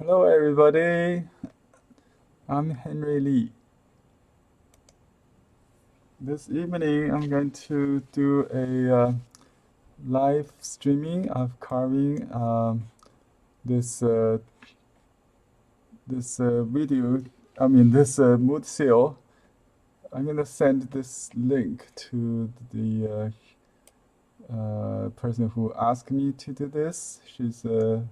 Hello, everybody. I'm Henry Lee. This evening, I'm going to do a live streaming of carving this video. I mean, this mood seal. I'm gonna send this link to the person who asked me to do this. She's a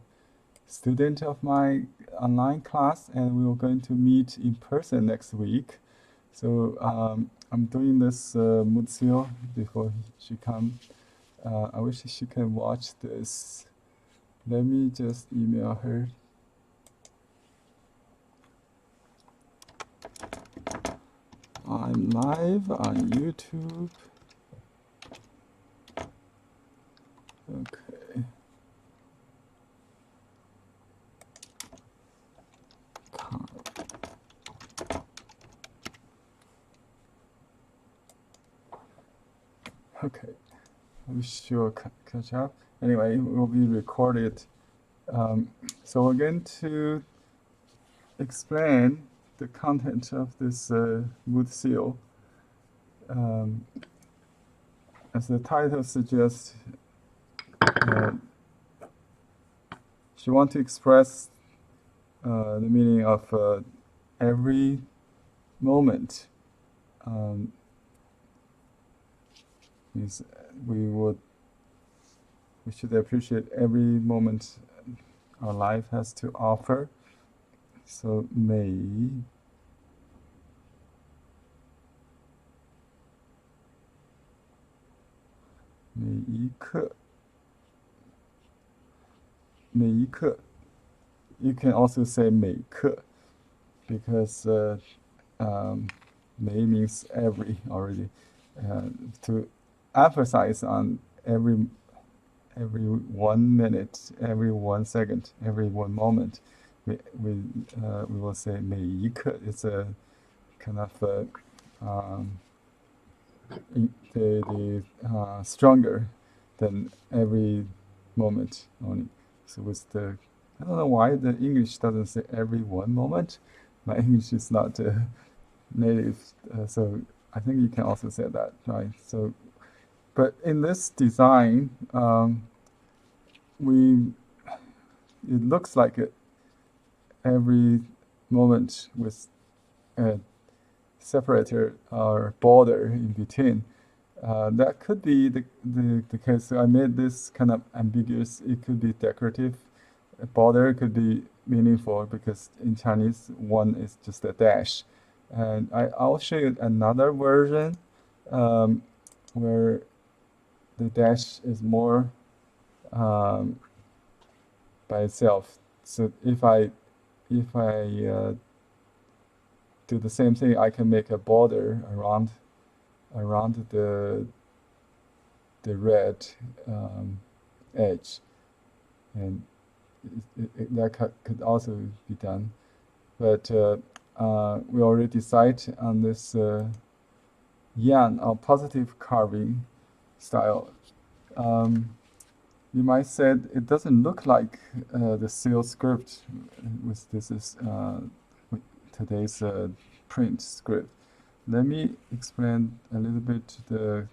student of my online class, and we are going to meet in person next week. So I'm doing this mood seal before she comes. I wish she can watch this. Let me just email her. I'm live on YouTube. Okay. Okay. We should catch up. Anyway, it will be recorded. So we're going to explain the content of this wood seal. As the title suggests, she wants to express the meaning of every moment. Means we should appreciate every moment our life has to offer. So 每一刻 you can also say 每刻 because 每 means every already. To emphasize on every 1 minute, every 1 second, every 1 moment, we will say 每一刻. It's a kind of stronger than every moment only. So with the, I don't know why the English doesn't say every 1 moment. My English is not native, so I think you can also say that, right? So, but in this design, it looks like every moment with a separator or border in between. That could be the case. So I made this kind of ambiguous. It could be decorative. A border could be meaningful because in Chinese, one is just a dash. And I'll show you another version where the dash is more by itself. So if I do the same thing, I can make a border around the red edge, and that could also be done. But we already decided on this yan or positive carving style. You might say it doesn't look like the seal script with this is with today's print script. Let me explain a little bit the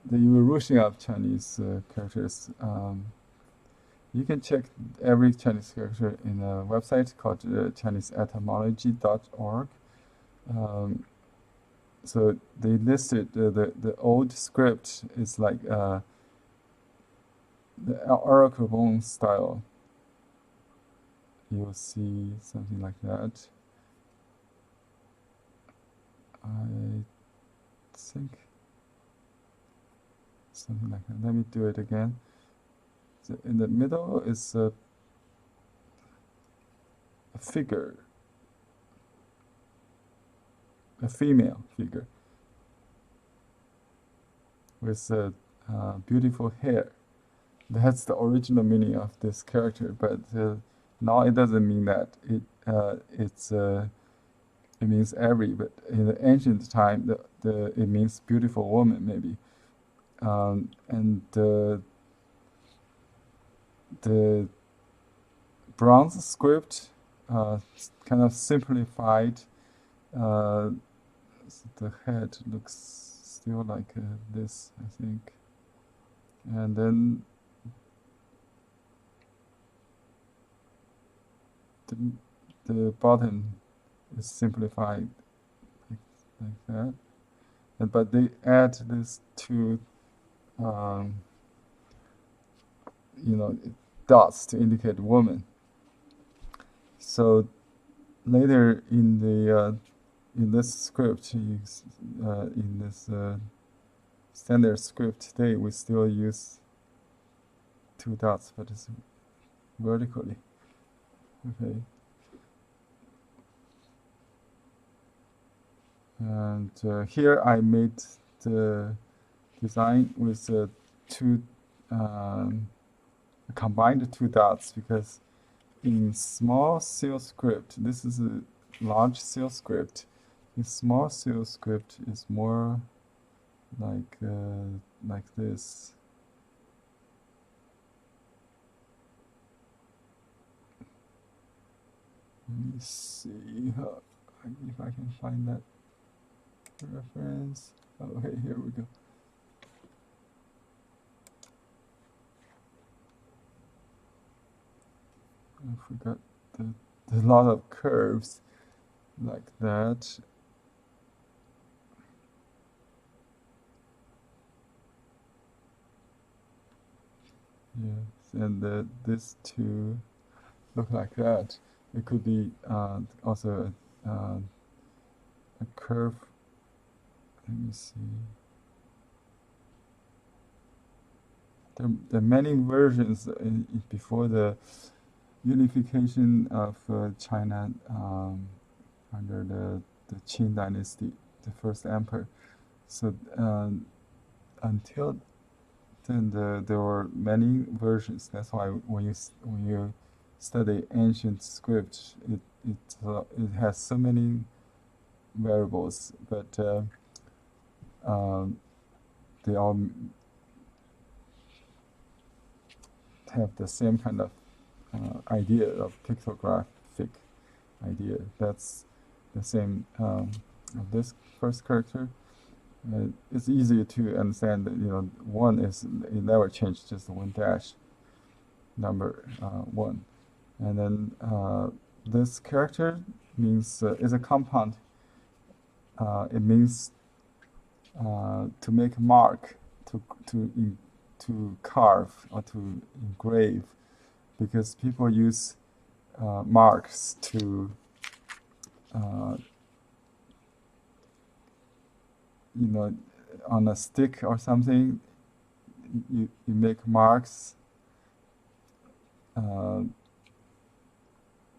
evolution of Chinese characters. You can check every Chinese character in a website called ChineseEtymology.org. So they listed the old script is like the oracle bone style. You'll see something like that. I think something like that. Let me do it again. So in the middle is a figure, a female figure with beautiful hair. That's the original meaning of this character, but now it doesn't mean that. It means every, but in the ancient time, it means beautiful woman maybe, and the bronze script, kind of simplified. The head looks still like this, I think. And then the bottom is simplified like that. But they add this two, dots to indicate woman. So later in this script, in this standard script today, we still use two dots, but it's vertically. Okay. And here I made the design with two combined two dots, because in small seal script, this is a large seal script. In small seal script is more like this. Let me see if I can find that reference. Okay, here we go. I forgot the lot of curves like that. Yes, and these two look like that. It could be also a curve. Let me see. There are many versions before the unification of China under the Qing dynasty, the first emperor. So until then, there were many versions. That's why when you study ancient script, it has so many variables, but they all have the same kind of idea of pictographic idea. That's the same of this first character. It's easy to understand that, one is, it never changed, just one dash, number 1. And then this character means is a compound. It means to make a mark, to carve or to engrave, because people use marks to on a stick or something. You make marks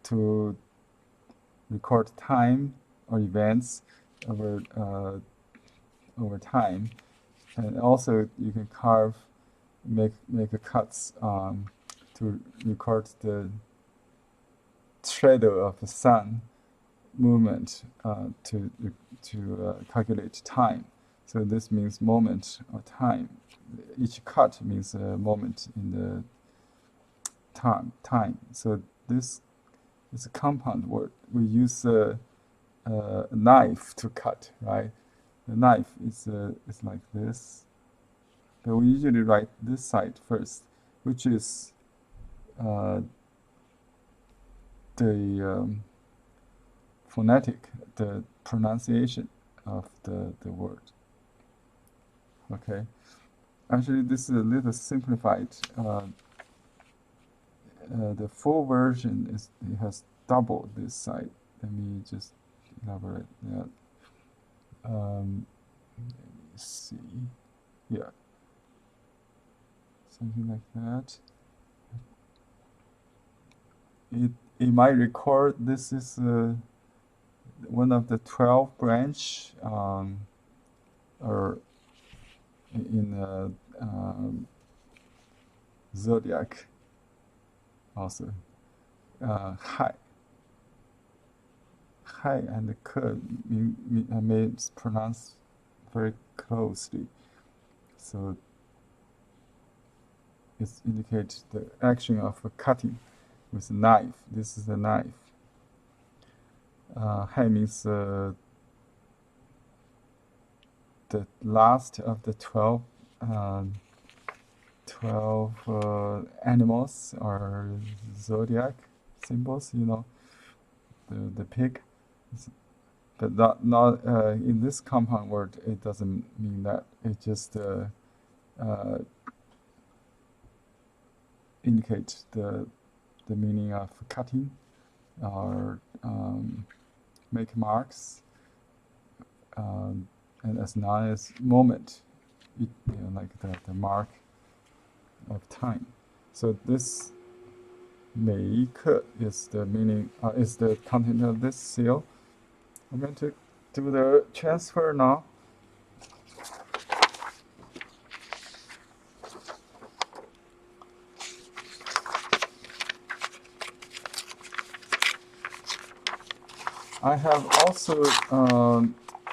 to record time or events over time, and also you can carve, make cuts to record the shadow of the sun movement to calculate time. So this means moment or time. Each cut means a moment in the time. So this is a compound word. We use a knife to cut, right? The knife is like this, but we usually write this side first, which is the phonetic, the pronunciation of the word. Okay, actually this is a little simplified. The full version it has double this side. Let me just elaborate that. Let me see. Yeah, something like that. It might record this is one of the 12 branch or in zodiac also. Hai and Ke may pronounce very closely, so it indicates the action of cutting. with a knife. This is a knife. Hai means the last of the 12 animals or zodiac symbols, you know, the pig. But not in this compound word, it doesn't mean that. It just indicates the meaning of cutting or make marks, and as not as moment, you know, like the mark of time. So this 每一刻 is the meaning, is the content of this seal. I'm going to do the transfer now. I have also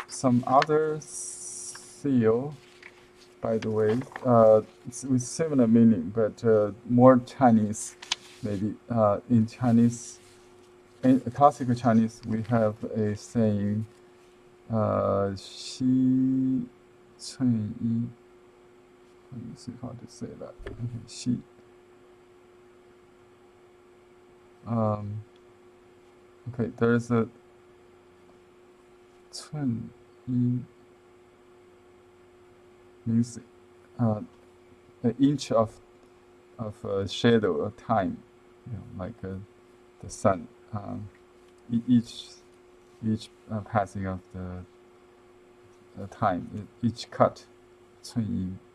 some other seal, by the way, with similar meaning, but more Chinese, maybe. In Chinese, in classical Chinese, we have a saying, 西寸一. Let me see how to say that. Okay, 西. Okay, there's a 寸一 means an inch of shadow of time, you know, like the sun. Each passing of the time, each cut, 寸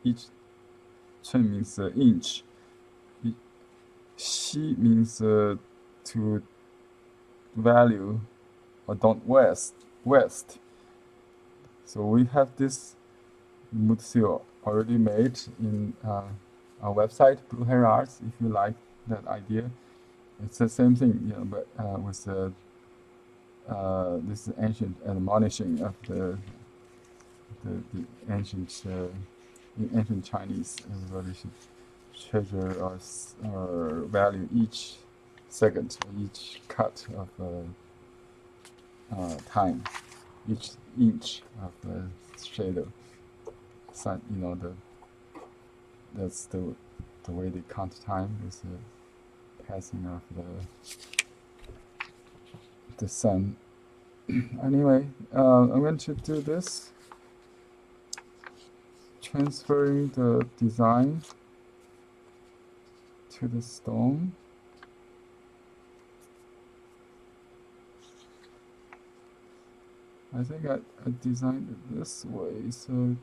一, each 寸 means inch. 西 means to value or don't west. So we have this mood seal already made in our website, Blue Hair Arts, if you like that idea. It's the same thing, you know, but with this ancient admonishing of the ancient in ancient Chinese, everybody should treasure or value each second, each cut of time, each inch of shadow. Sun, you know, that's the way they count time, is the passing of the sun. Anyway, I'm going to do this, transferring the design to the stone. I think I designed it this way, so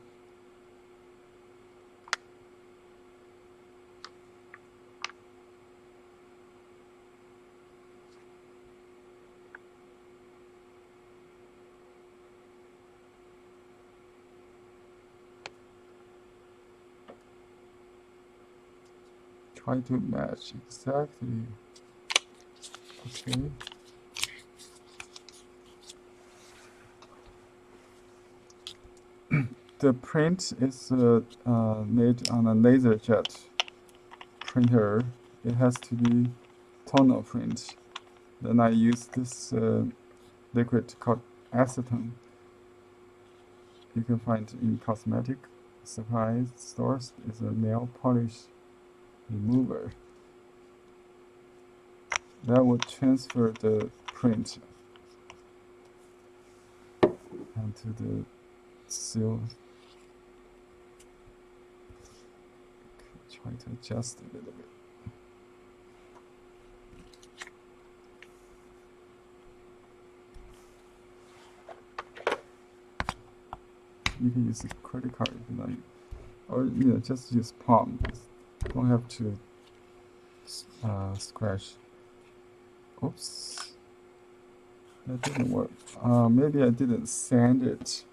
try to match exactly. Okay. The print is made on a LaserJet printer. It has to be tonal print. Then I use this liquid called acetone. You can find in cosmetic supply stores. It's a nail polish remover. That would transfer the print onto the seal. Try to adjust a little bit. You can use a credit card if you like, or you know, just use palm. You don't have to scratch. Oops, that didn't work. Maybe I didn't sand it.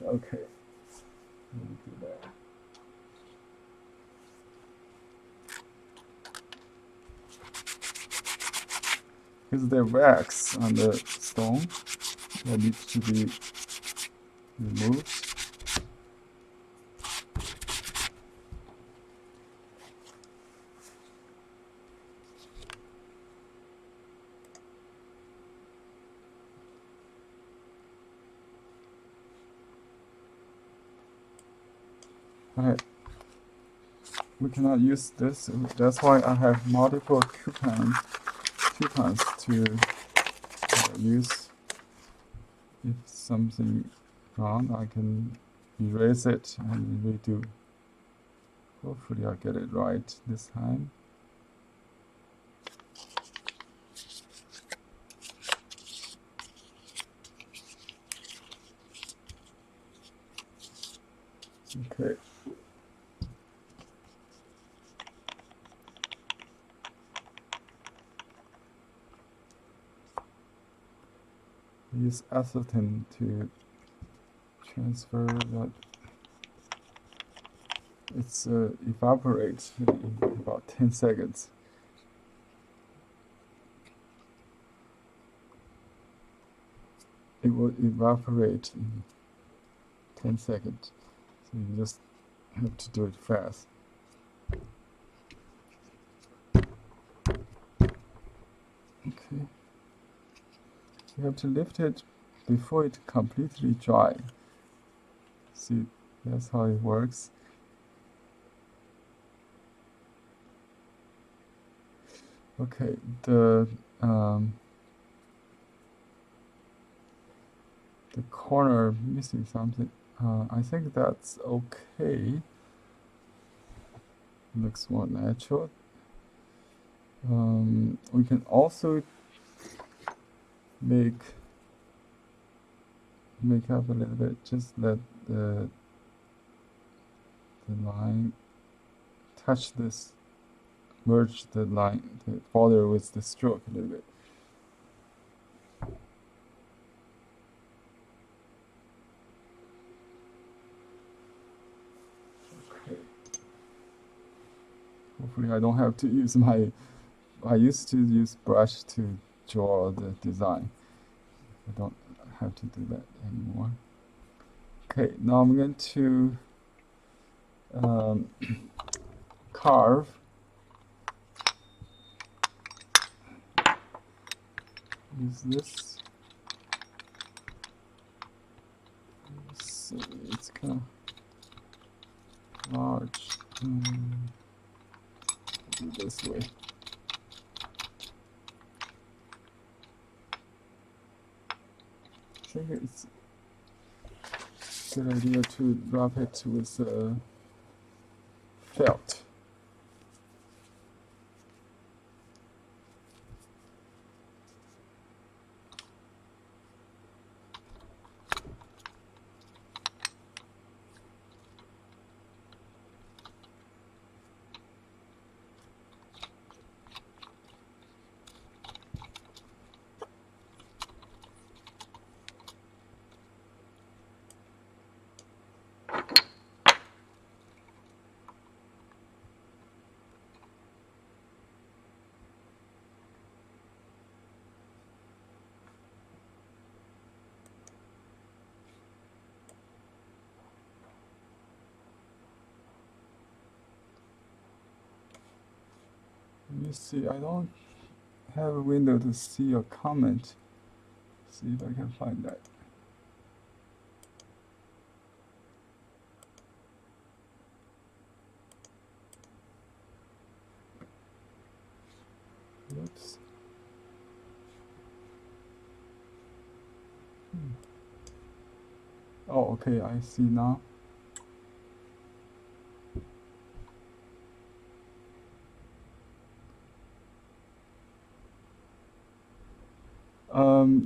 Okay, let me do that. Is there wax on the stone that needs to be removed? we cannot use this. That's why I have multiple coupons to use. If something wrong, I can erase it and redo. Hopefully I'll get it right this time. Okay. Use acetone to transfer that. It's evaporates in about 10 seconds. It will evaporate in 10 seconds. So you just have to do it fast. Okay. You have to lift it before it completely dry. See, that's how it works. Okay, the corner missing something. I think that's okay. Looks more natural. We can also make up a little bit. Just let the line touch this, merge the line, the border with the stroke a little bit. Okay. Hopefully I don't have to use my, I used to use brush to draw the design. I don't have to do that anymore. Okay, now I'm going to carve. Use this. So it's kind of large. Do this way. I think it's a good idea to wrap it with felt. Let me see, I don't have a window to see your comment. See if I can find that. Oops. Oh, okay, I see now.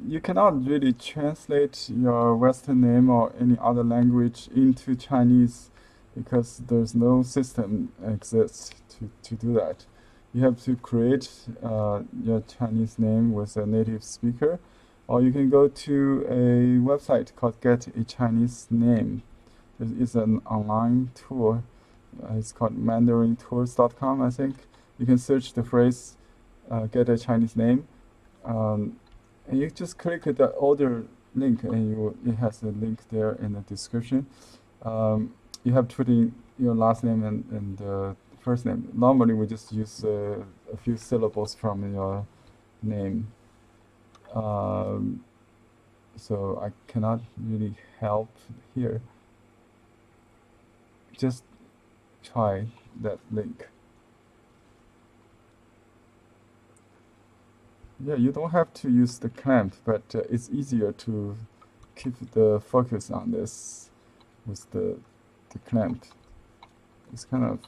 You cannot really translate your Western name or any other language into Chinese because there's no system exists to do that. You have to create your Chinese name with a native speaker, or you can go to a website called Get a Chinese Name. It's an online tool. It's called mandarintours.com, I think. You can search the phrase Get a Chinese Name. And you just click the order link and it has a link there in the description. You have to put in your last name and first name. Normally we just use a few syllables from your name. So I cannot really help here. Just try that link. Yeah, you don't have to use the clamp, but it's easier to keep the focus on this with the clamp. It's kind of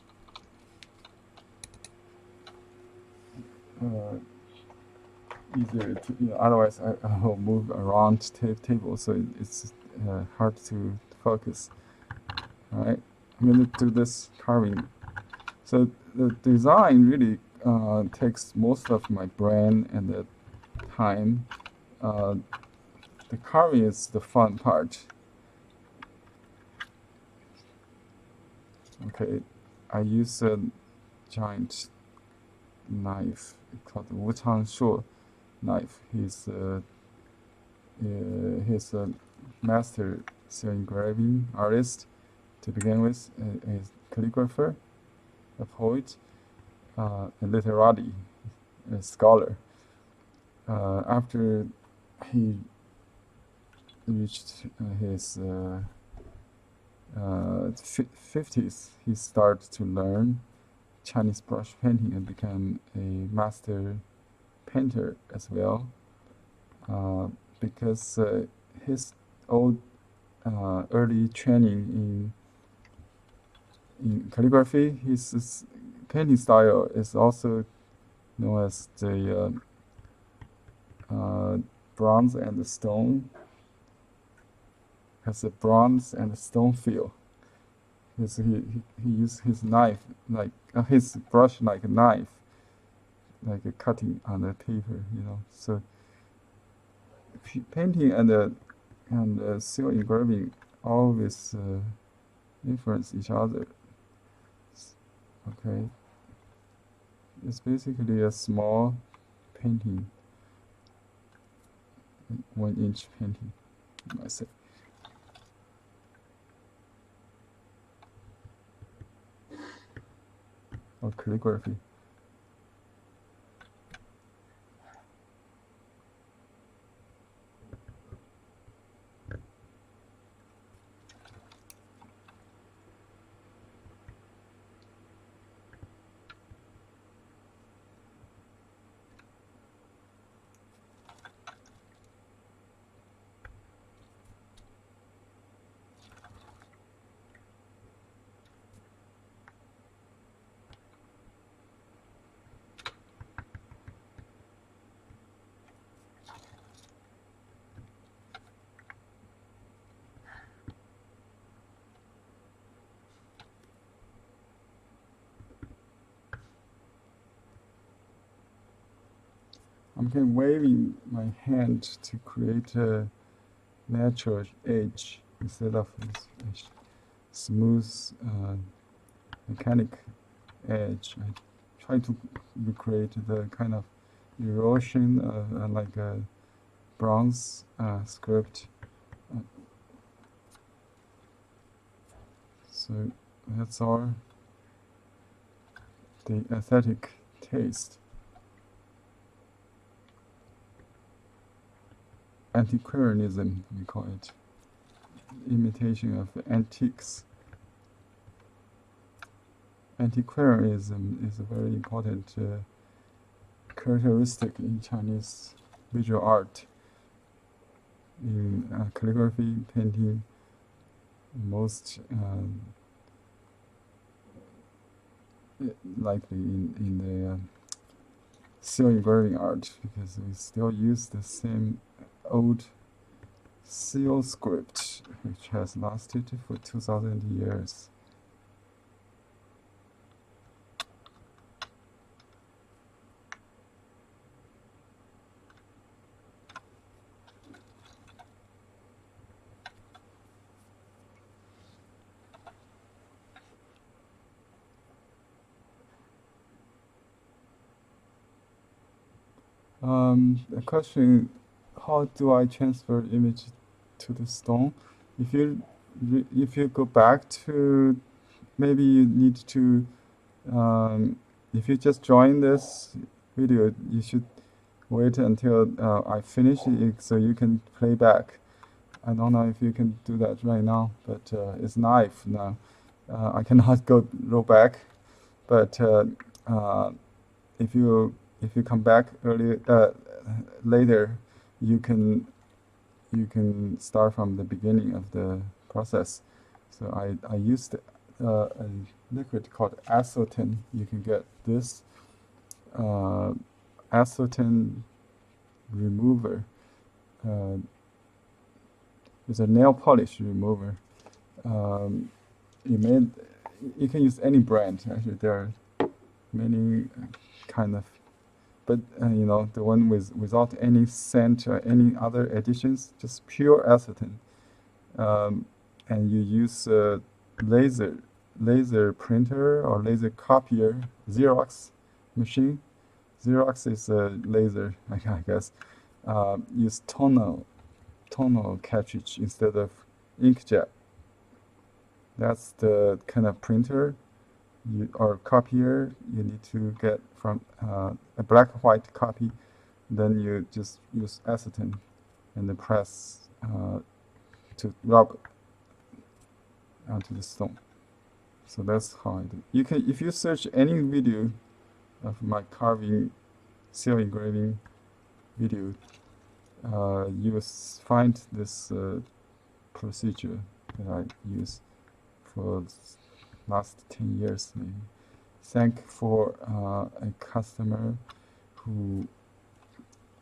easier to, otherwise I will move around table, so it's hard to focus. All right, I'm going to do this carving. So the design really takes most of my brain and the time. The carving is the fun part. Okay, I use a giant knife called Wu Changshu knife. He's a master seal engraving artist to begin with, a calligrapher, a poet, a literati, a scholar. After he reached his 50s, he started to learn Chinese brush painting and became a master painter as well. Because his old early training in calligraphy, his painting style is also known as the bronze and the stone. Has a bronze and a stone feel. He used his knife like his brush like a knife, like a cutting on the paper, So painting and seal engraving always influence each other. Okay, it's basically a small painting, 1-inch painting, you might say. Or calligraphy. I'm kind of waving my hand to create a natural edge instead of this smooth mechanic edge. I try to recreate the kind of erosion like a bronze script. So that's all the aesthetic taste. Antiquarianism, we call it. Imitation of antiques. Antiquarianism is a very important characteristic in Chinese visual art. In calligraphy, painting, most likely in the seal engraving art, because we still use the same old seal script, which has lasted for 2,000 years. The question, how do I transfer image to the stone? If you go back to, maybe you need to, if you just join this video, you should wait until I finish it so you can play back. I don't know if you can do that right now, but it's live now. I cannot go back, but if you come back later, you can start from the beginning of the process. So I used a liquid called acetone. You can get this acetone remover. It's a nail polish remover. You can use any brand. Actually, there are many kind of, but the one without any scent or any other additions, just pure acetone. And you use a laser printer or laser copier, Xerox machine. Xerox is a laser, I guess. Use tonal cartridge instead of inkjet. That's the kind of printer or copier you need to get from a black-white copy. Then you just use acetone and then press to rub onto the stone. So that's how I do. You can, if you search any video of my carving, seal engraving video, you will find this procedure that I use for last 10 years maybe. Thank for a customer who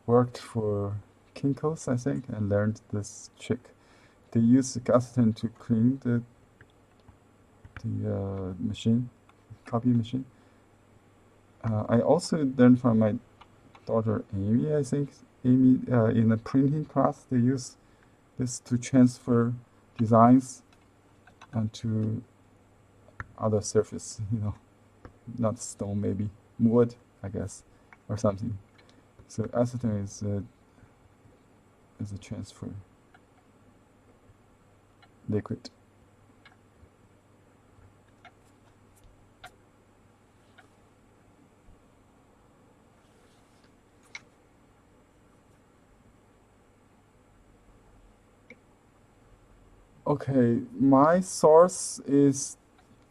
worked for Kinko's, I think, and learned this trick. They use acetone to clean the machine, copy machine. I also learned from my daughter Amy, I think. Amy, in the printing class, they use this to transfer designs onto other surface, not stone, maybe wood, I guess, or something. So acetone is a transfer liquid. Okay, my source is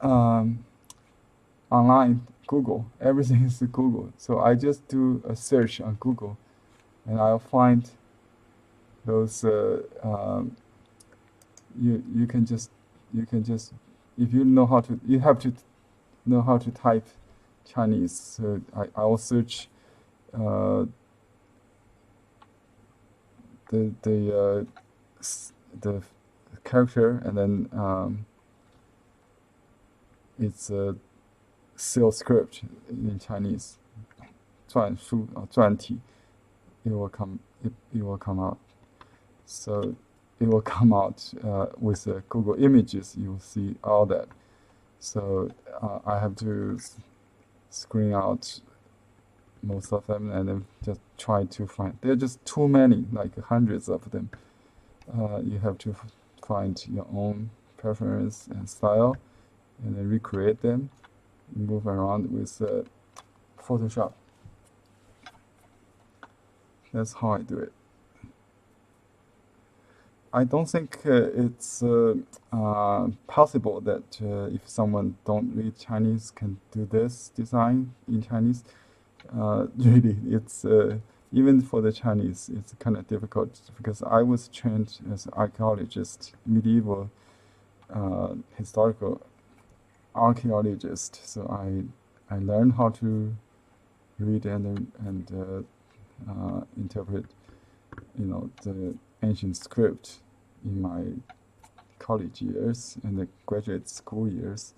online, Google. Everything is Google. So I just do a search on Google, and I'll find those. You can just if you know how to, you have to know how to type Chinese. So I'll search the character, and then it's a seal script in Chinese, 篆书 or 篆体. It will come out. So it will come out with Google Images. You will see all that. So I have to screen out most of them and then just try to find. There are just too many, like hundreds of them. You have to find your own preference and style, and then recreate them, move around with Photoshop. That's how I do it. I don't think it's possible that if someone don't read Chinese can do this design in Chinese. Really, it's even for the Chinese, it's kind of difficult because I was trained as an archaeologist, medieval historical archaeologist. So I learned how to read and interpret, the ancient script in my college years and the graduate school years.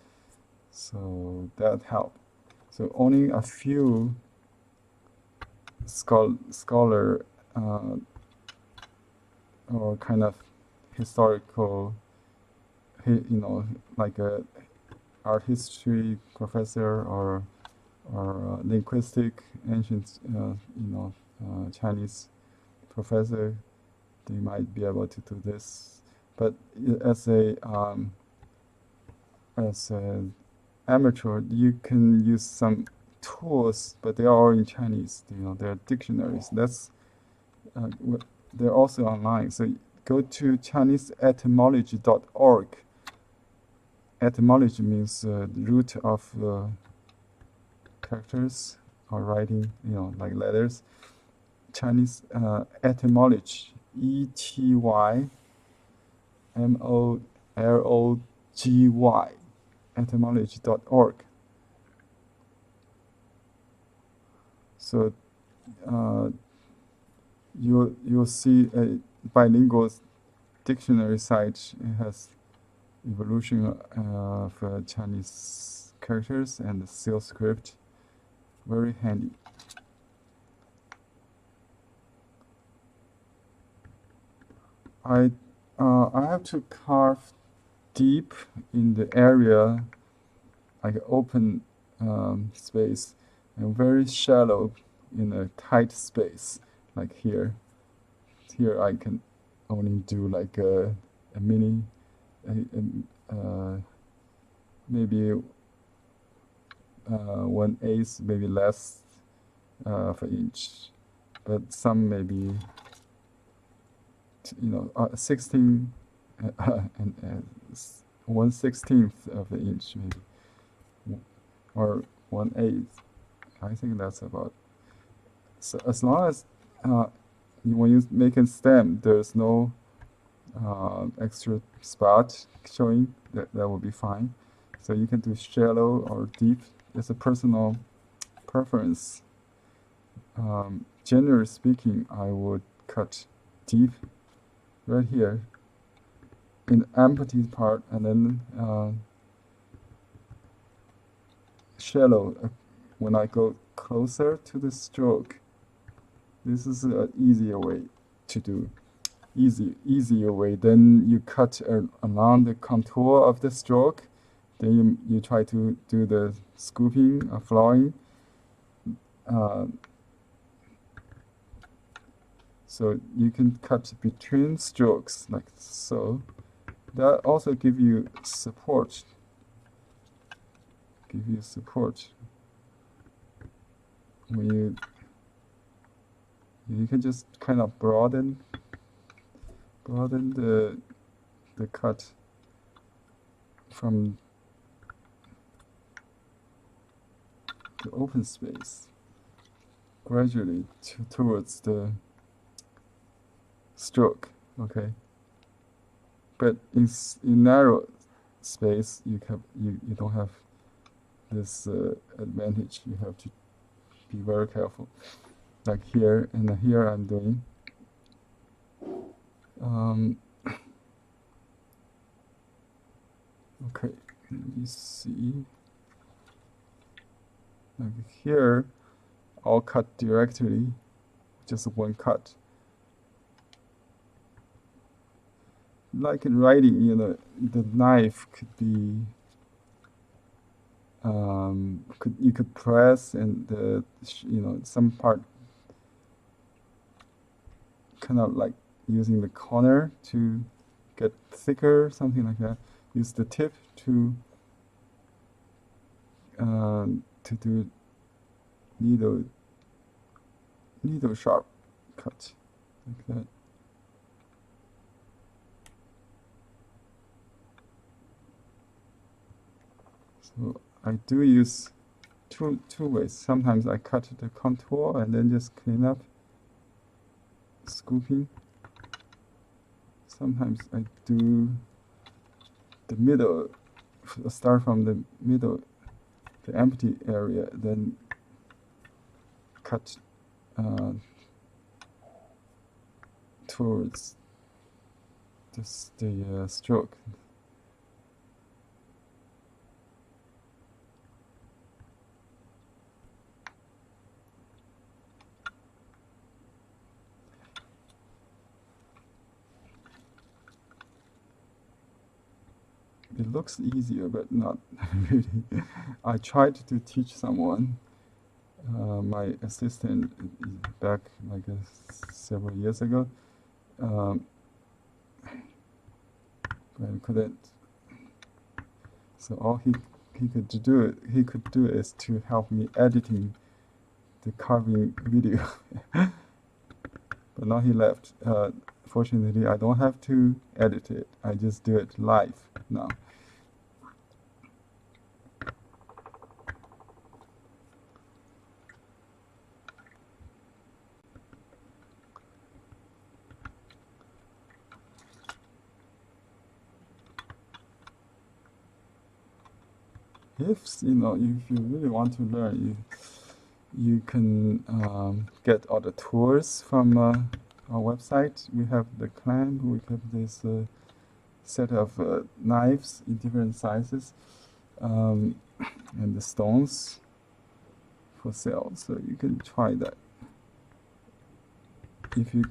So that helped. So only a few scholar or kind of historical, like a art history professor or linguistic ancient, Chinese professor, they might be able to do this. But as an amateur, you can use some tools, but they are all in Chinese. They're dictionaries. They're also online. So go to ChineseEtymology.org etymology means the root of characters or writing, like letters. Chinese etymology, ETYMOLOGY, etymology.org. So you'll see a bilingual dictionary site. It has evolution of Chinese characters and Sanskrit. Very handy. I have to carve deep in the area, like open space, and very shallow in a tight space, like here. Here I can only do like a mini, maybe 1/8, maybe less of an inch, but some maybe 16 and 1/16 of an inch maybe, or 1/8. I think that's about. So as long as when you make a stem, there's no extra spot showing, that will be fine. So you can do shallow or deep. It's a personal preference. Generally speaking, I would cut deep right here in the empty part, and then shallow when I go closer to the stroke. This is an easier way to do. Easier way. Then you cut along the contour of the stroke. Then you try to do the scooping or flowing. So you can cut between strokes like so. That also give you support. When you can just kind of broaden the cut from the open space gradually towards the stroke. Okay, but in narrow space you don't have this advantage. You have to be very careful. Like here and here I'm doing. Okay, let me see. Like here, I'll cut directly, just one cut. Like in writing, the knife could be, you could press, and some part kind of like using the corner to get thicker, something like that. Use the tip to do needle sharp cut, like that. So I do use two ways. Sometimes I cut the contour and then just clean up, scooping. Sometimes I do the middle, start from the middle, the empty area, then cut towards the stroke. It looks easier, but not really. I tried to teach someone, my assistant, back like several years ago, but I couldn't. So all he could do is to help me editing the carving video. But now he left. Fortunately, I don't have to edit it. I just do it live now. if if you really want to learn, you can get all the tools from our website. We have the clamp. We have this set of knives in different sizes, and the stones for sale. So you can try that. If you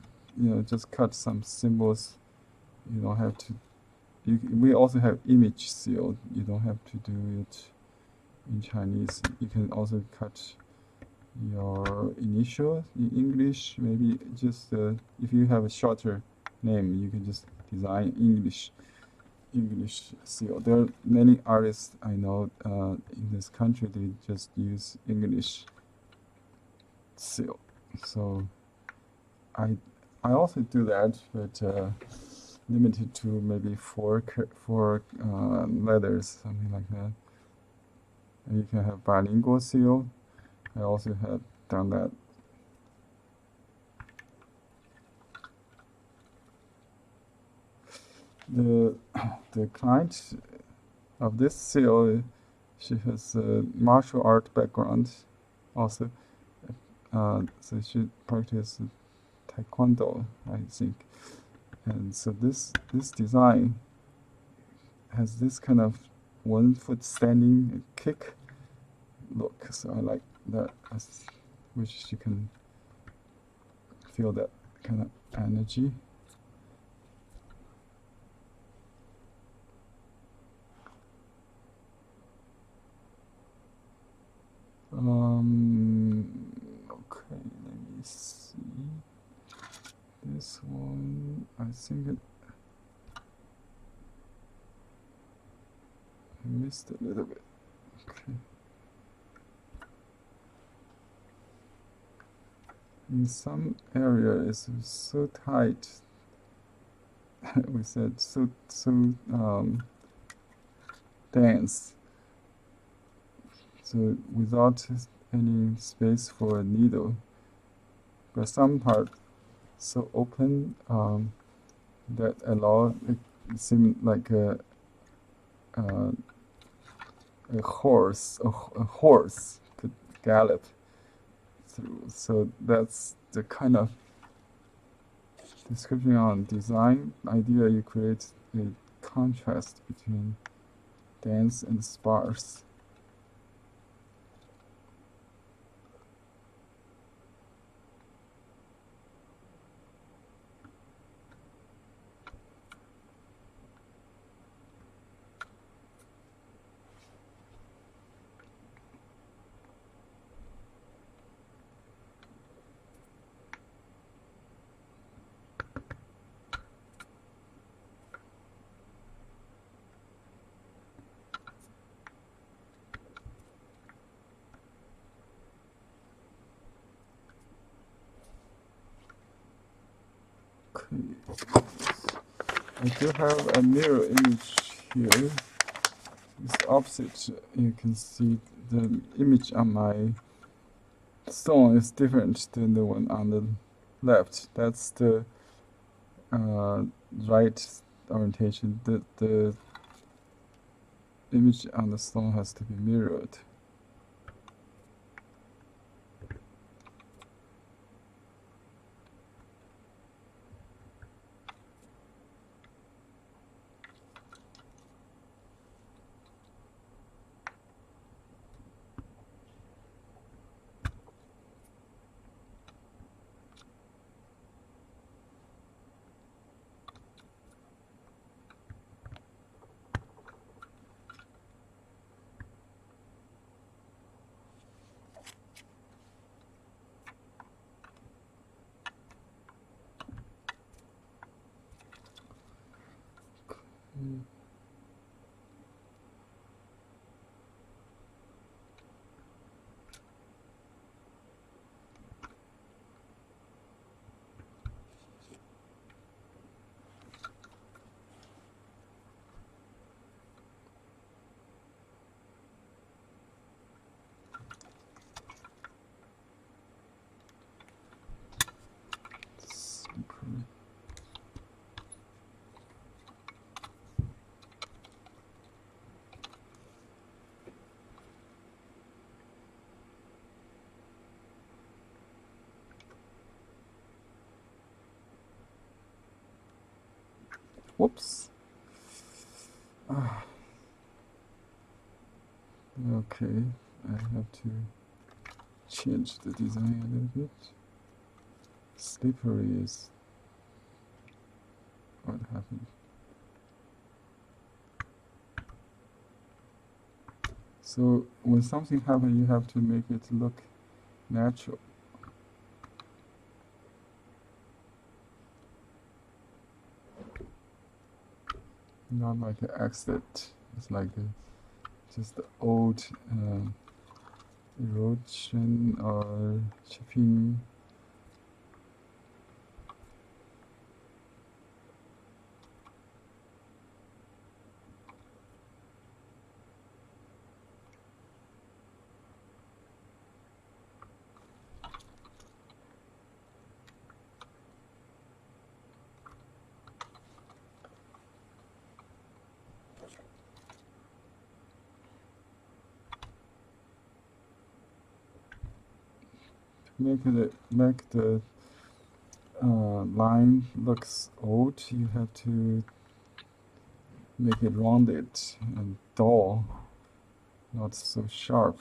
just cut some symbols, you don't have to. We also have image seal. You don't have to do it in Chinese. You can also cut your initial in English. Maybe just if you have a shorter name, you can just design English seal. There are many artists I know in this country. They just use English seal. So I also do that, but limited to maybe four letters, something like that. And you can have bilingual seal. I also have done that. The client of this seal, she has a martial art background, also, so she practiced taekwondo, I think, and so this design has this kind of 1 foot standing kick look. So I like that, which you can feel that kind of energy. Okay, let me see. This one, I think I missed a little bit. Okay. In some area, it's so tight. We said so dense. So without any space for a needle, but some part so open that allow it seem like a horse could gallop through. So that's the kind of description on design idea. You create a contrast between dense and sparse. Okay. I do have a mirror image here. It's opposite. You can see the image on my stone is different than the one on the left. That's the right orientation. The image on the stone has to be mirrored. Mm. Super. Whoops. Ah. Okay, I have to change the design a little bit. Slippery is what happened. So when something happens, you have to make it look natural. Not like an accident. It's like just the old erosion or chipping. Make the line looks old, you have to make it rounded and dull, not so sharp.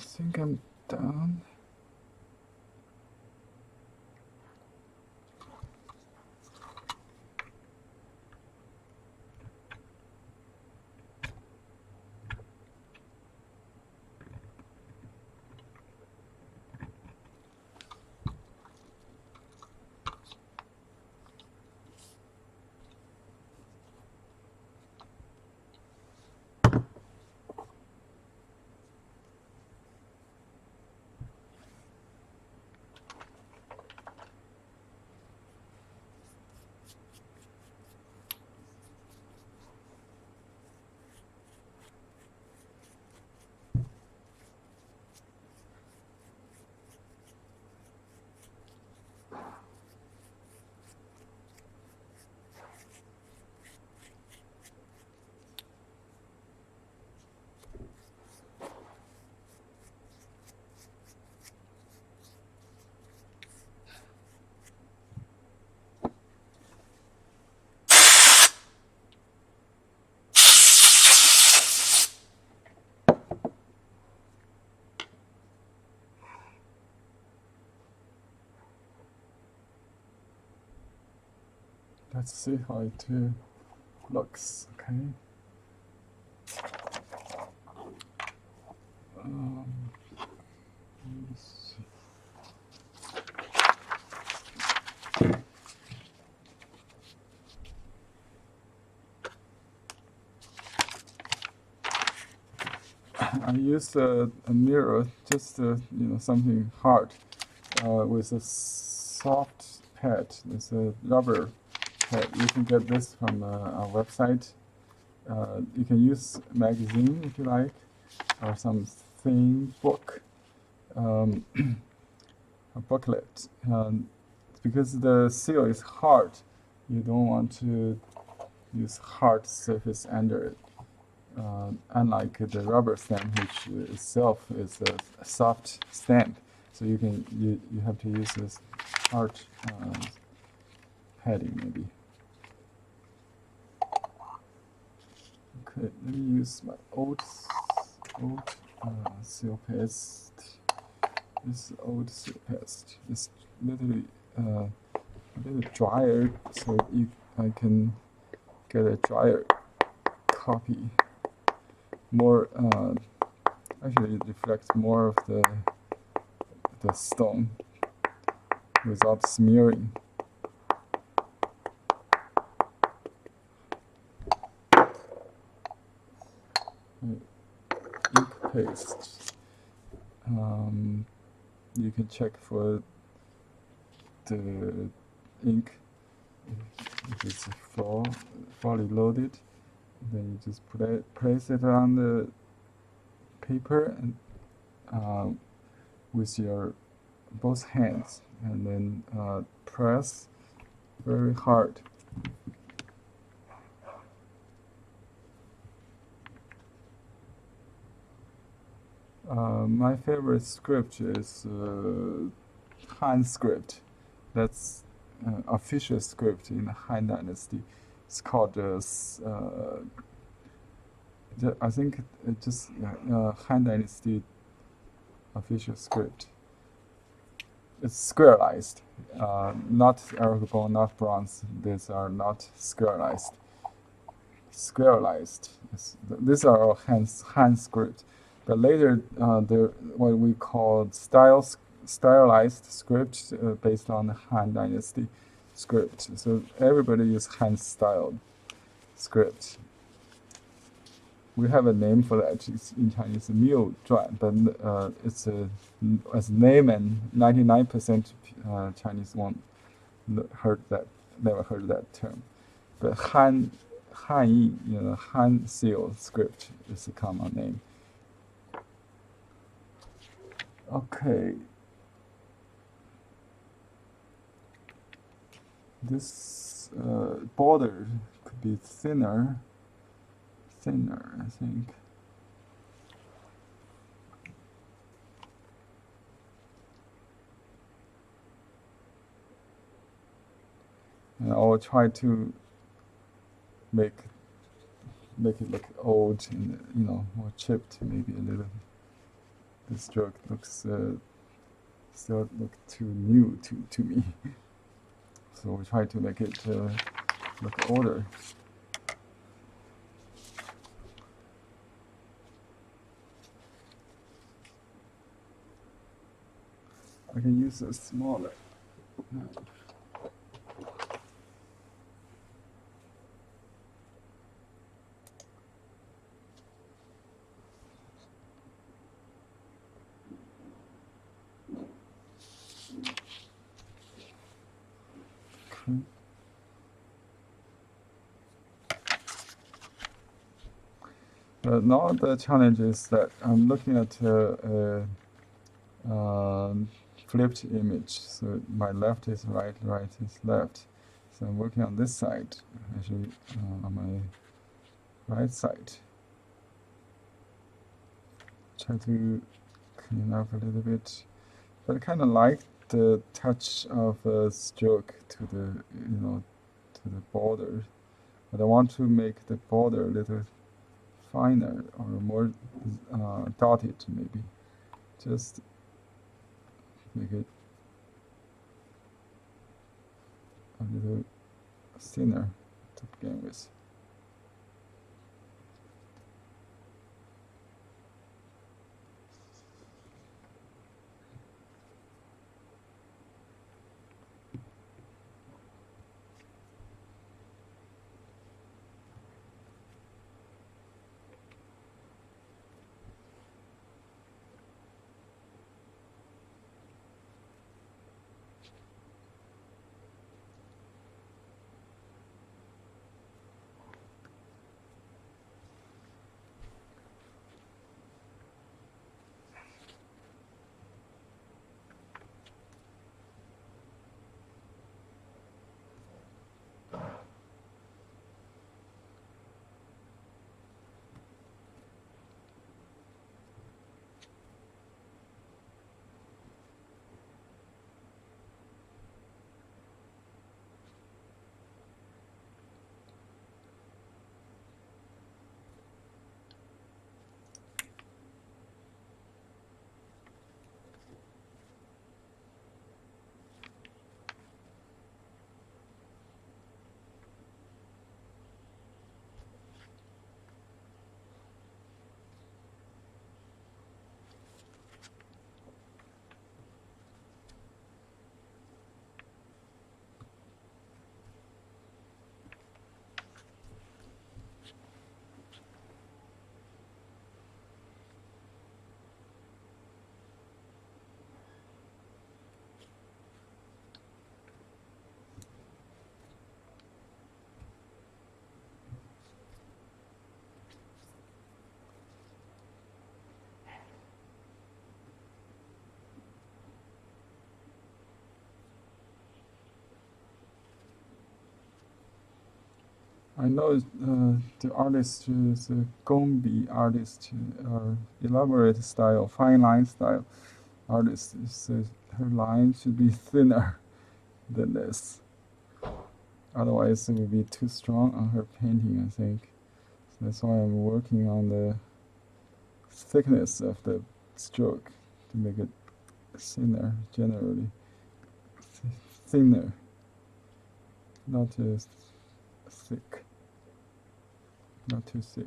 think I'm done. Let's see how it looks. Okay. Let's see. I use a mirror, just something hard, with a soft pad. It's a rubber pad. You can get this from our website. You can use magazine if you like, or some thin book, a booklet. Because the seal is hard, you don't want to use hard surface under it. Unlike the rubber stamp, which itself is a soft stamp, so you have to use this hard padding maybe. Okay, let me use my old seal paste. This old seal paste is literally a little drier, so I can get a drier copy. More actually, it reflects more of the stone without smearing. Ink paste. You can check for the ink if it's fully loaded. Then you just place it on the paper and with your both hands, and then press very hard. My favorite script is Han script. That's official script in the Han Dynasty. It's called I think it just Han Dynasty official script. It's squareized, not Aragon, not bronze. These are not squareized. These are all Han script. But later, what we call stylized script based on the Han Dynasty script. So everybody use Han styled script. We have a name for that. It's in Chinese, 谬传, but it's as layman, 99% Chinese won't never heard that term. But Han Yi, Han seal script is a common name. Okay. This border could be thinner, I think. And I will try to make it look old and more chipped, maybe a little. the stroke looks still look too new to me. So we try to make it look older. I can use a smaller knife. Okay. Now the challenge is that I'm looking at flipped image. So my left is right, right is left. So I'm working on this side, actually on my right side. Try to clean up a little bit, but I kind of like the touch of a stroke to the to the border. But I want to make the border a little finer or more dotted, maybe. Just make it a little thinner to begin with. I know the artist is a Gombi artist, elaborate style, fine line style artist. So her line should be thinner than this. Otherwise, it will be too strong on her painting, I think. So that's why I'm working on the thickness of the stroke to make it thinner, generally. Thinner, not too thick. Not too thick.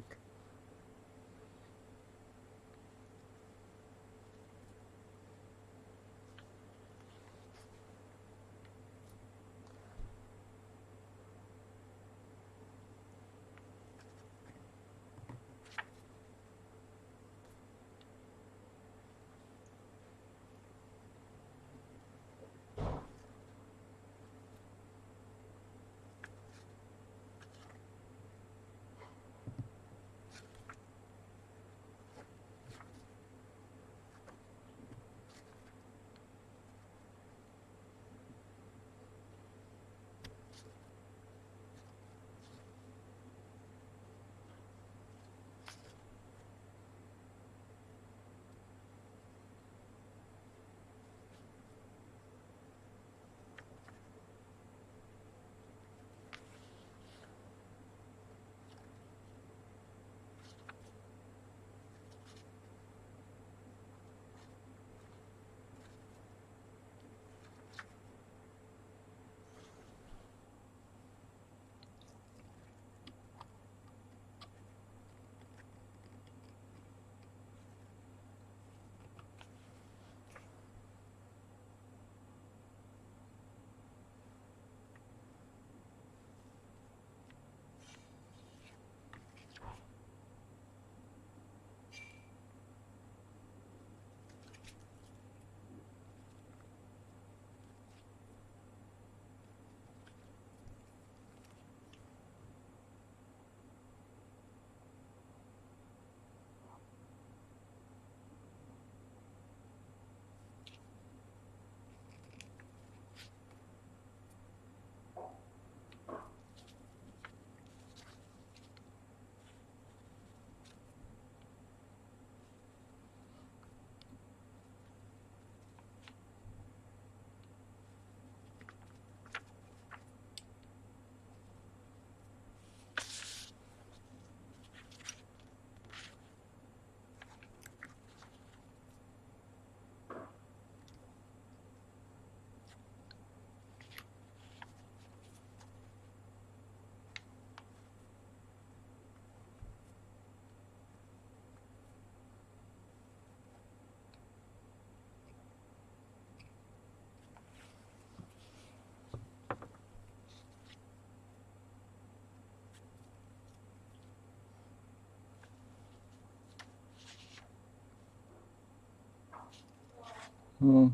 Hmm.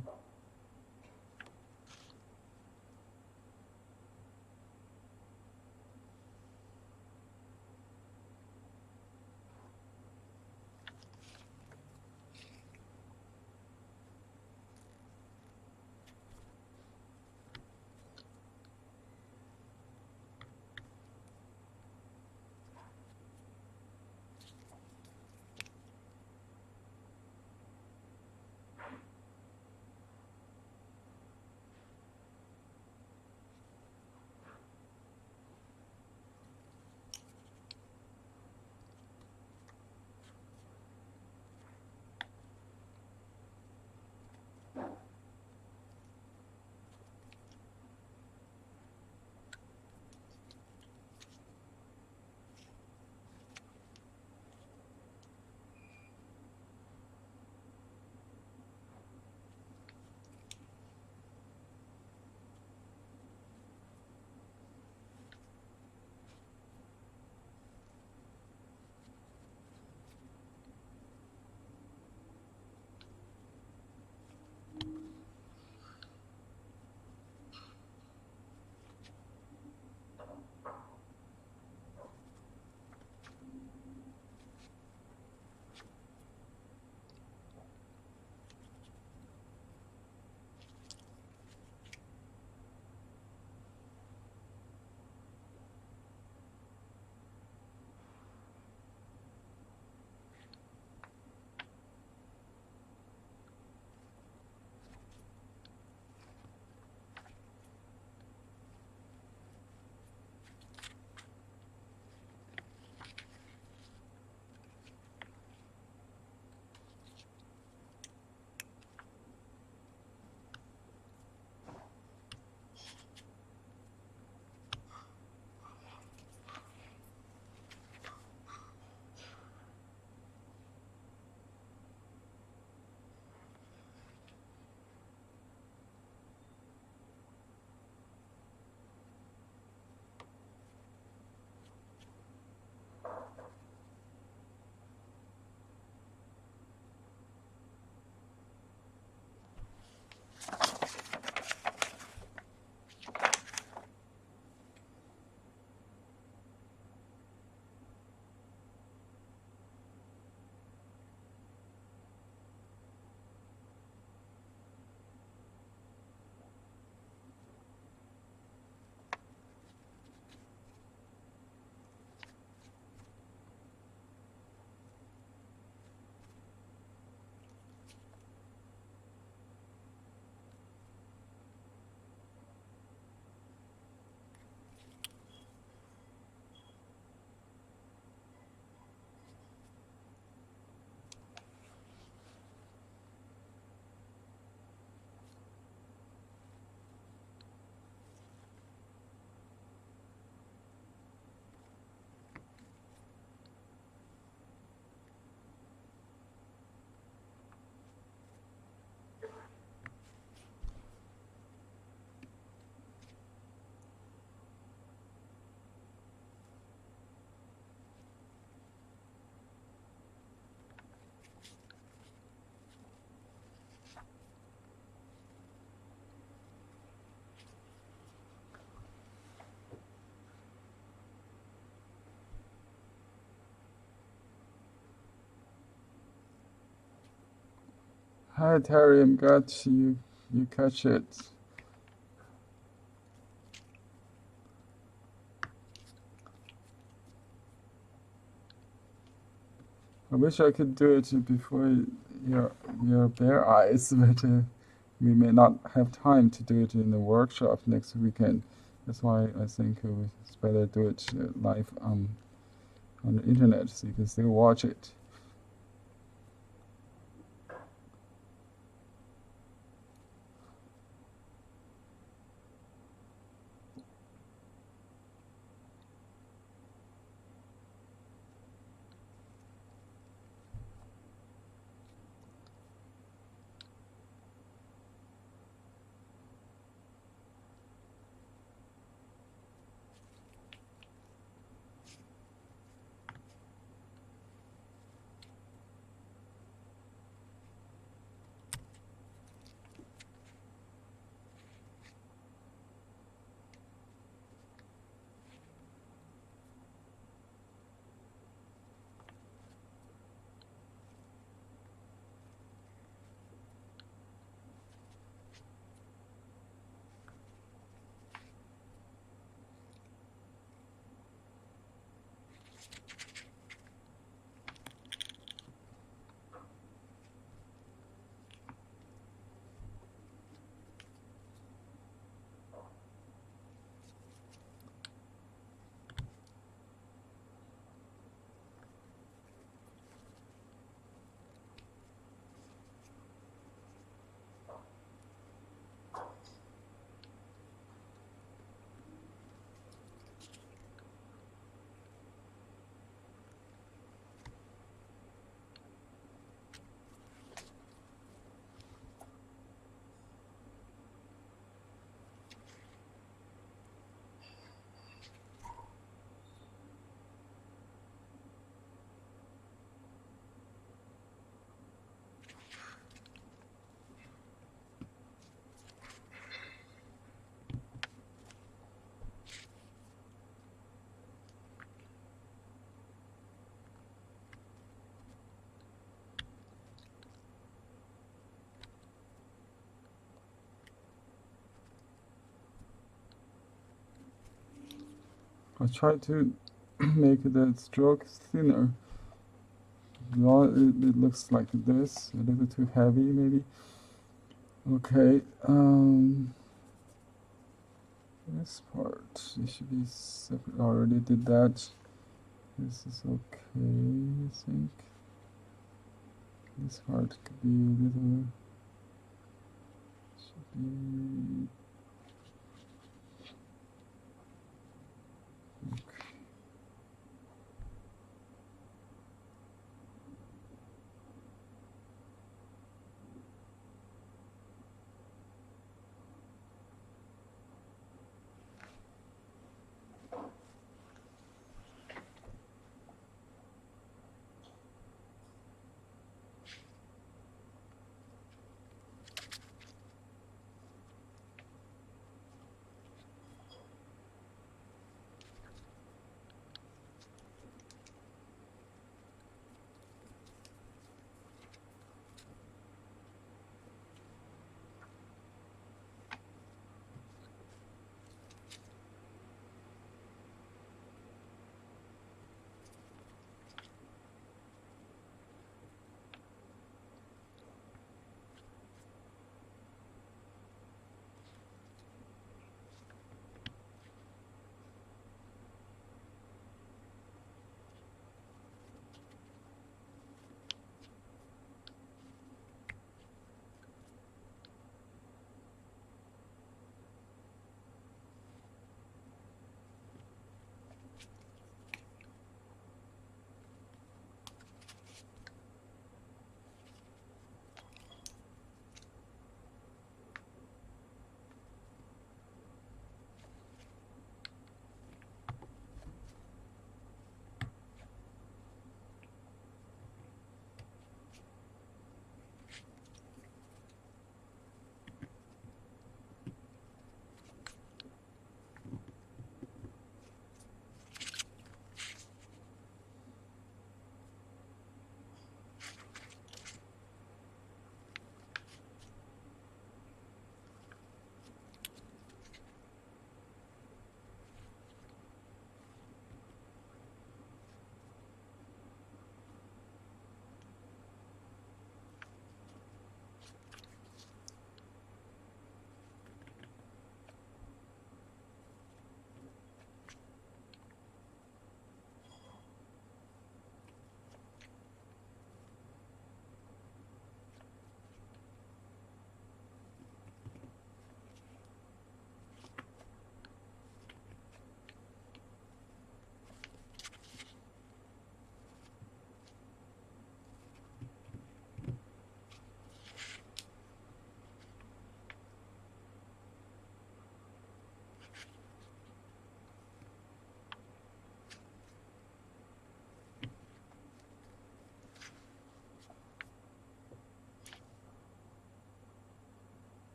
Hi Terry, I'm glad you catch it. I wish I could do it before your your bare eyes, but we may not have time to do it in the workshop next weekend. That's why I think it's better do it live on the internet so you can still watch it. I try to make the stroke thinner. Well, it looks like this, a little too heavy maybe. Okay, this part, it should be separate. I already did that. This is okay, I think. This part could be a little, should be, okay.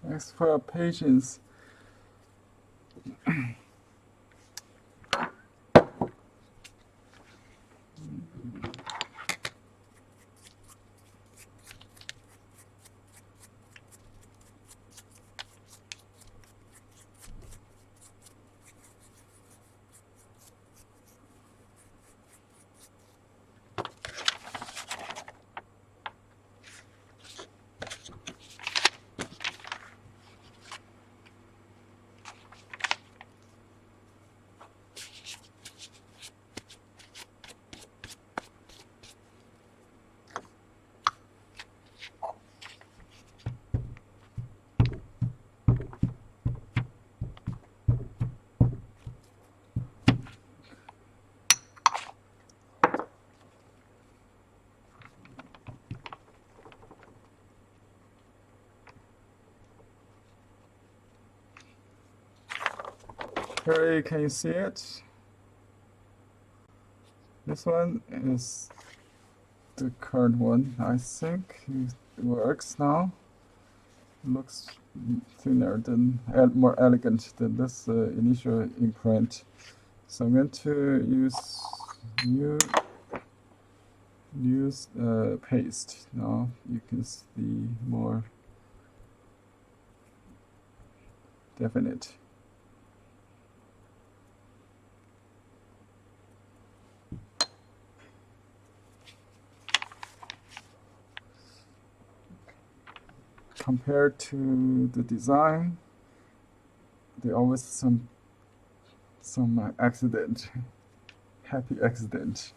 Thanks for your patience. Harry, can you see it? This one is the current one. I think it works now. Looks thinner than, more elegant than this initial imprint. So I'm going to use paste. Now you can see more definite. Compared to the design, there always some accident, happy accident.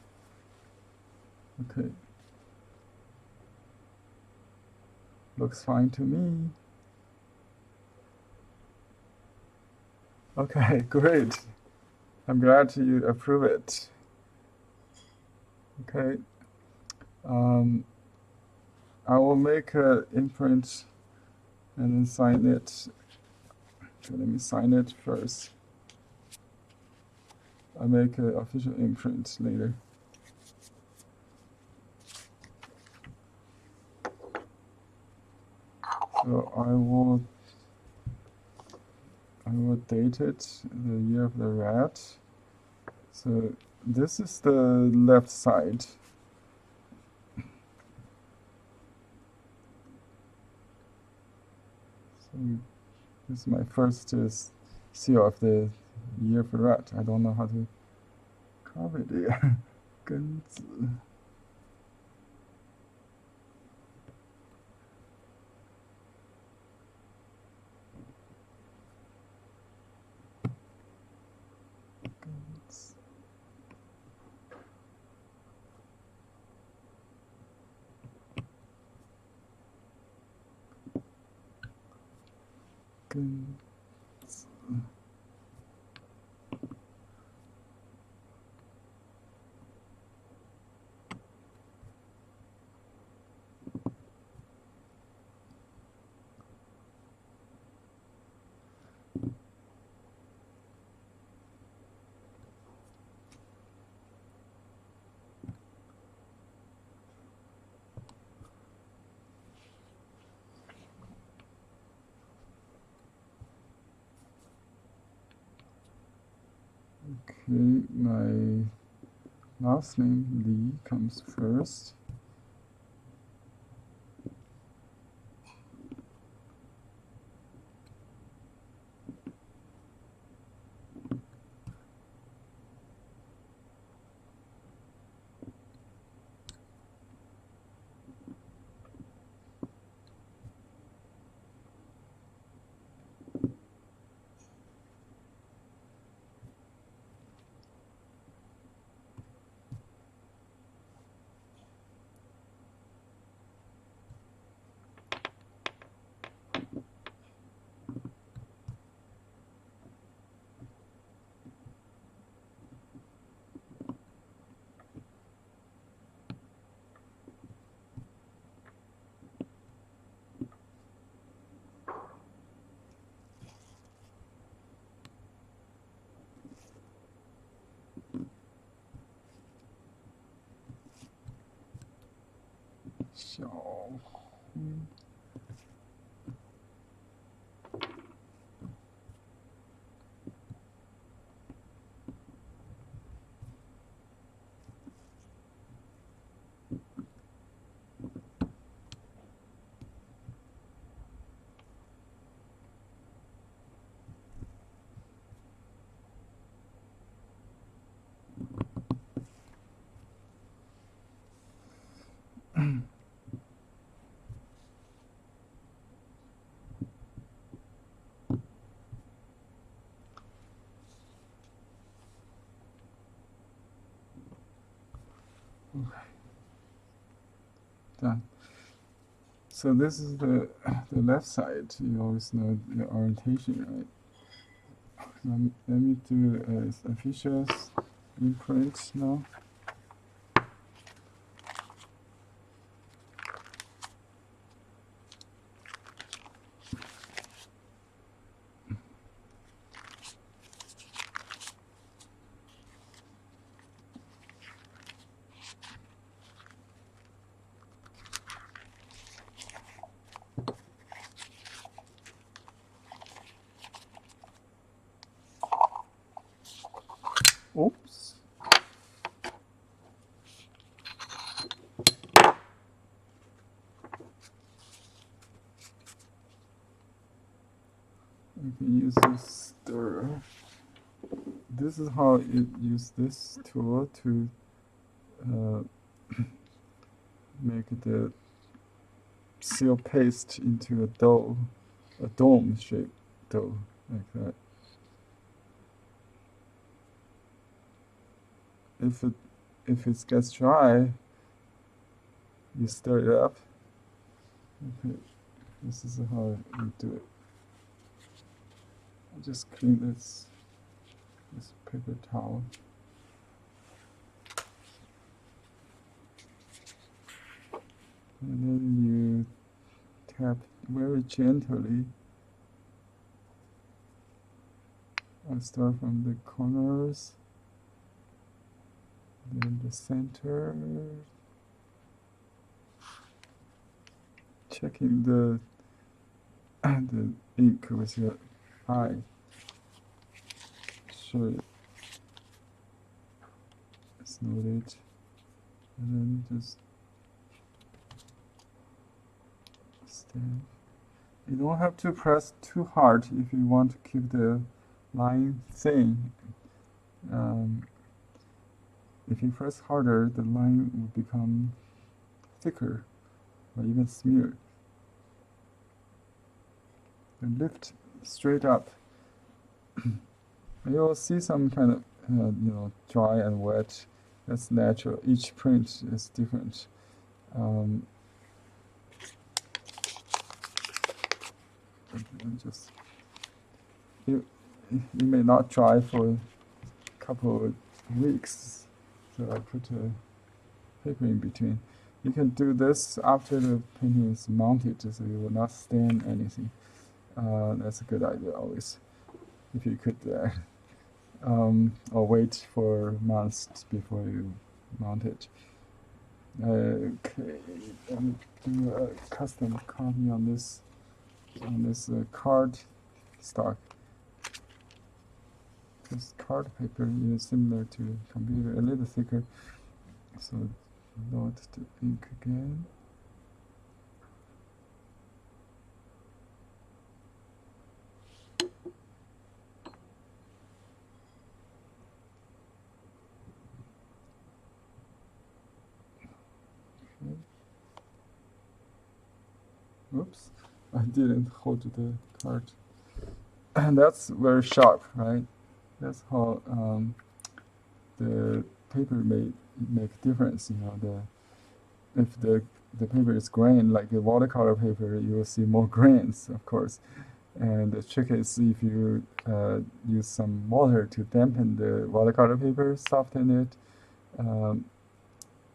Okay, looks fine to me. Okay, great. I'm glad you approve it. Okay, I will make an imprint and then sign it. Okay, let me sign it first. I'll make an official imprint later. So I will date it the year of the rat. So this is the left side. So this is my first seal of the year of the rat. I don't know how to copy it. 根子 根子 Okay, my last name Li comes first. Xiao Hu. done. So this is the left side. You always know the orientation, right? Let me do officials imprint now. Oops. You can use this stir. This is how you use this tool to make the seal paste into a dough, a dome-shaped dough, like that. If it gets dry, you stir it up. Okay, this is how you do it. I'll just clean this paper towel. And then you tap very gently. I start from the corners, then the center. Checking the ink with your eye. Show it. Smooth it, and then just stand. You don't have to press too hard if you want to keep the line thin. If you press harder, the line will become thicker or even smeared. And lift straight up. You'll see some kind of dry and wet. That's natural. Each print is different. Just you may not dry for a couple of weeks, so I put a paper in between. You can do this after the painting is mounted, so you will not stain anything. That's a good idea always, if you could do that. Or wait for months before you mount it. Okay, let me do a custom copy on this card stock. This card paper is similar to computer, a little thicker. So load the ink again. Oops, I didn't hold the card. And that's very sharp, right? That's how the paper may make difference. If the paper is grain, like a watercolor paper, you will see more grains, of course. And the trick is if you use some water to dampen the watercolor paper, soften it.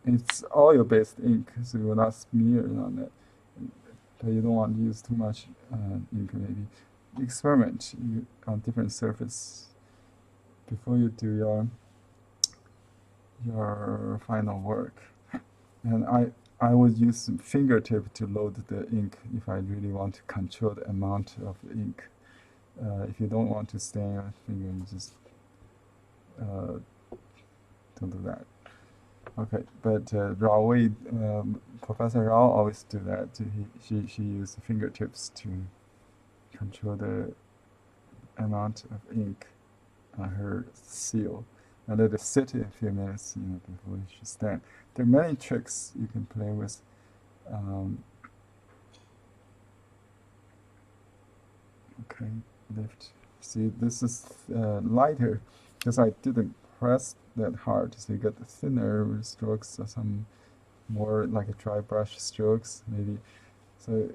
It's oil-based ink, so you will not smear on it. But you don't want to use too much ink, maybe. Experiment on different surface before you do your final work. And I would use fingertip to load the ink if I really want to control the amount of ink. If you don't want to stain your finger, you just don't do that. Okay, but Professor Rao always do that. She used fingertips to control the amount of ink on her seal, and let it sit a few minutes, before she stand. There are many tricks you can play with. Okay, lift. See, this is lighter because I didn't press that hard, so you get the thinner strokes, some more like a dry brush strokes maybe. So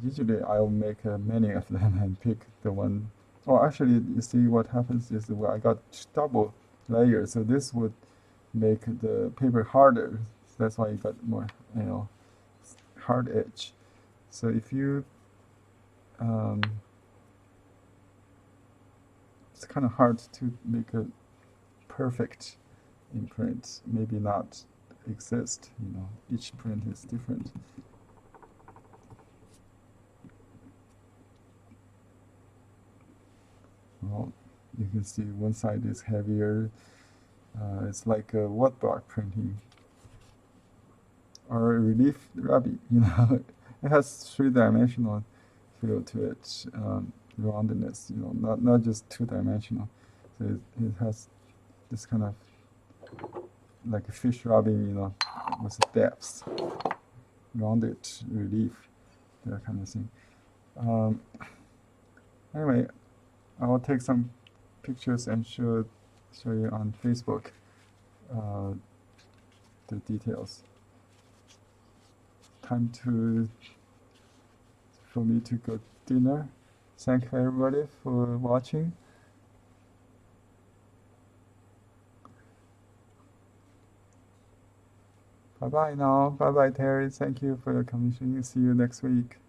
usually I'll make many of them and pick the one. Oh, actually, you see what happens is well, I got double layers, so this would make the paper harder. That's why you got more, hard edge. So if you, um, it's kind of hard to make a perfect imprint. Maybe not exist. Each print is different. Well, you can see one side is heavier. It's like a wet block printing or relief rubbing. It has three-dimensional feel to it, roundedness. Not just two-dimensional. So it has this kind of like a fish rubbing, with depth, rounded relief, that kind of thing. Um, anyway, I'll take some pictures and show you on Facebook uh, the details. Time for me to go dinner. Thank everybody for watching. Bye bye now. Bye bye, Terry. Thank you for your commissioning. See you next week.